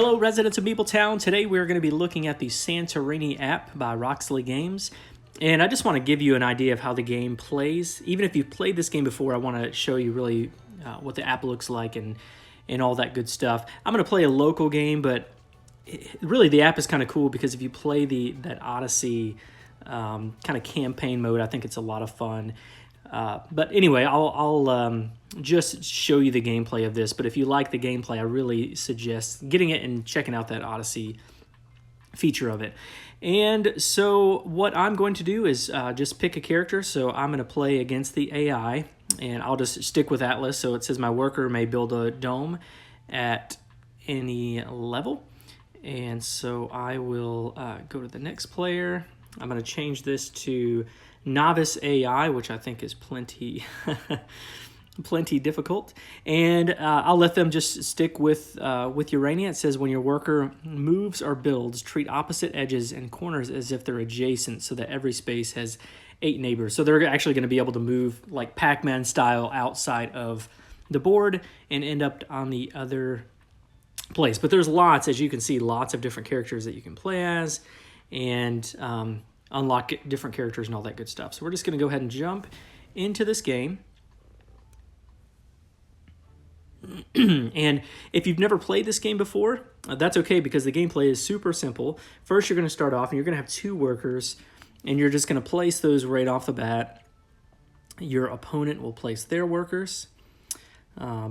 Hello, residents of MeepleTown. Today we're going to be looking at the Santorini app by Roxley Games. And I just want to give you an idea of how the game plays. Even if you've played this game before, I want to show you really what the app looks like and all that good stuff. I'm going to play a local game, but really the app is kind of cool because if you play that Odyssey kind of campaign mode, I think it's a lot of fun. But anyway, I'll just show you the gameplay of this. But if you like the gameplay, I really suggest getting it and checking out that Odyssey feature of it. And so what I'm going to do is just pick a character. So I'm going to play against the AI, and I'll just stick with Atlas. So it says my worker may build a dome at any level. And so I will go to the next player. I'm going to change this to Novice AI, which I think is plenty difficult, and I'll let them just stick with Urania. It says when your worker moves or builds, treat opposite edges and corners as if they're adjacent, so that every space has 8 neighbors. So they're actually going to be able to move like Pac-Man style outside of the board and end up on the other place. But there's lots, as you can see, lots of different characters that you can play as, and unlock different characters and all that good stuff. So we're just going to go ahead and jump into this game. And if you've never played this game before, that's okay because the gameplay is super simple. First, you're going to start off and you're going to have 2 workers, and you're just going to place those right off the bat. Your opponent will place their workers,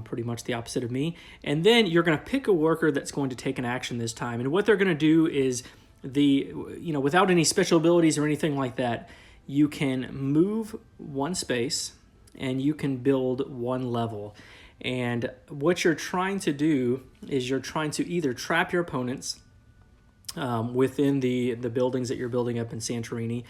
pretty much the opposite of me. And then you're going to pick a worker that's going to take an action this time. And what they're going to do is without any special abilities or anything like that, you can move 1 space and you can build 1 level. And what you're trying to do is you're trying to either trap your opponents within the buildings that you're building up in Santorini,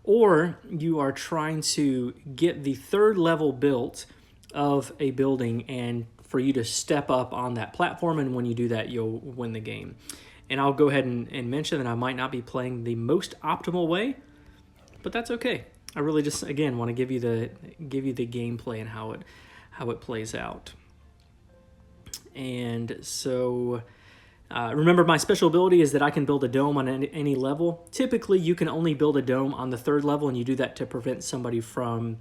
or you are trying to get the 3rd level built of a building and for you to step up on that platform, and when you do that, you'll win the game. And I'll go ahead and mention that I might not be playing the most optimal way, but that's okay. I really just, again, want to give you the gameplay and how it plays out. And so remember, my special ability is that I can build a dome on any level. Typically, you can only build a dome on the 3rd level, and you do that to prevent somebody from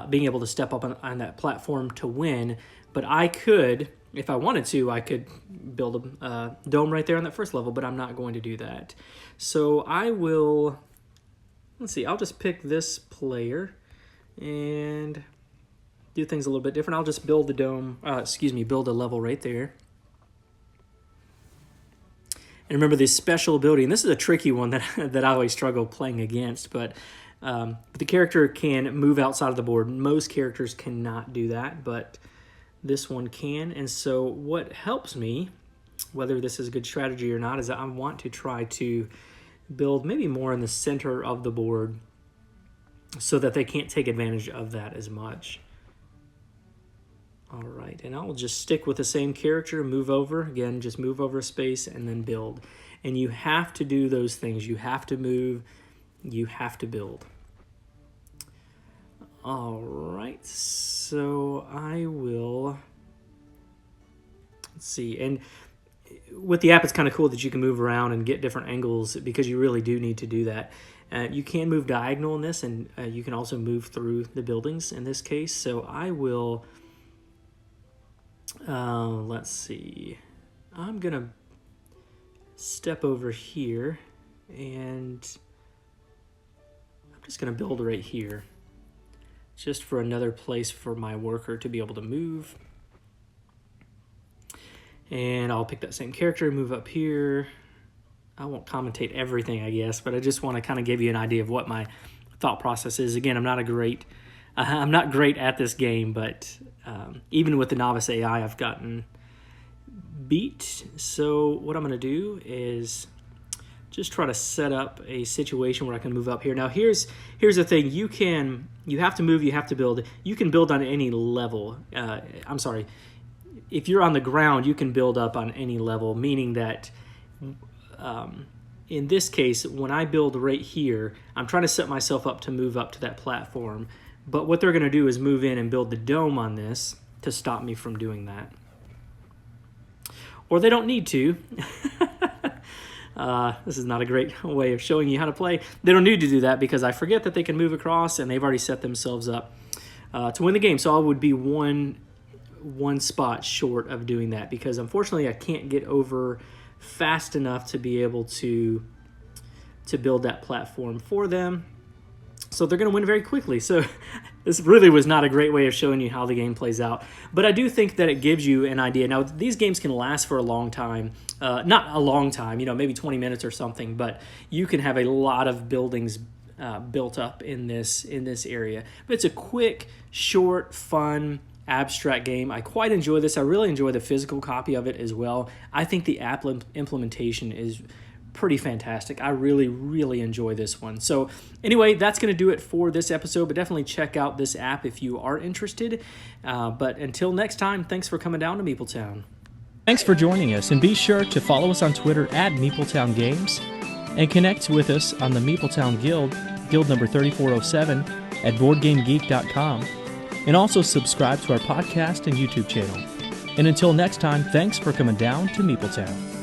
being able to step up on that platform to win. But I could, if I wanted to, I could build a dome right there on that 1st level, but I'm not going to do that. So I will, let's see, I'll just pick this player and do things a little bit different. I'll just build the dome, build a level right there. And remember the special ability, and this is a tricky one that I always struggle playing against, but the character can move outside of the board. Most characters cannot do that, but this one can. And so what helps me, whether this is a good strategy or not, is that I want to try to build maybe more in the center of the board so that they can't take advantage of that as much. All right, and I'll just stick with the same character, move over, again, just move over a space and then build. And you have to do those things. You have to move, you have to build. All right, so I will, let's see, and with the app, it's kind of cool that you can move around and get different angles because you really do need to do that. You can move diagonal in this, and you can also move through the buildings in this case. So I will, let's see, I'm going to step over here, and I'm just going to build right here, just for another place for my worker to be able to move. And I'll pick that same character, move up here. I won't commentate everything, I guess, but I just want to kind of give you an idea of what my thought process is. Again, I'm not great at this game, but even with the Novice AI, I've gotten beat. So what I'm going to do is just try to set up a situation where I can move up here. Now, here's the thing. You have to move, you have to build. You can build on any level. I'm sorry. If you're on the ground, you can build up on any level, meaning that in this case, when I build right here, I'm trying to set myself up to move up to that platform. But what they're going to do is move in and build the dome on this to stop me from doing that. or they don't need to. This is not a great way of showing you how to play. They don't need to do that because I forget that they can move across, and they've already set themselves up to win the game. So I would be one spot short of doing that because unfortunately I can't get over fast enough to be able to build that platform for them. So they're going to win very quickly. So this really was not a great way of showing you how the game plays out. But I do think that it gives you an idea. Now, these games can last for a long time. Not a long time, maybe 20 minutes or something. But you can have a lot of buildings built up in this area. But it's a quick, short, fun, abstract game. I quite enjoy this. I really enjoy the physical copy of it as well. I think the app implementation is pretty fantastic. I really, really enjoy this one. So anyway, that's going to do it for this episode, but definitely check out this app if you are interested. But until next time, thanks for coming down to MeepleTown. Thanks for joining us, and be sure to follow us on Twitter at MeepleTown Games, and connect with us on the MeepleTown Guild number 3407 at BoardGameGeek.com, and also subscribe to our podcast and YouTube channel. And until next time, thanks for coming down to MeepleTown.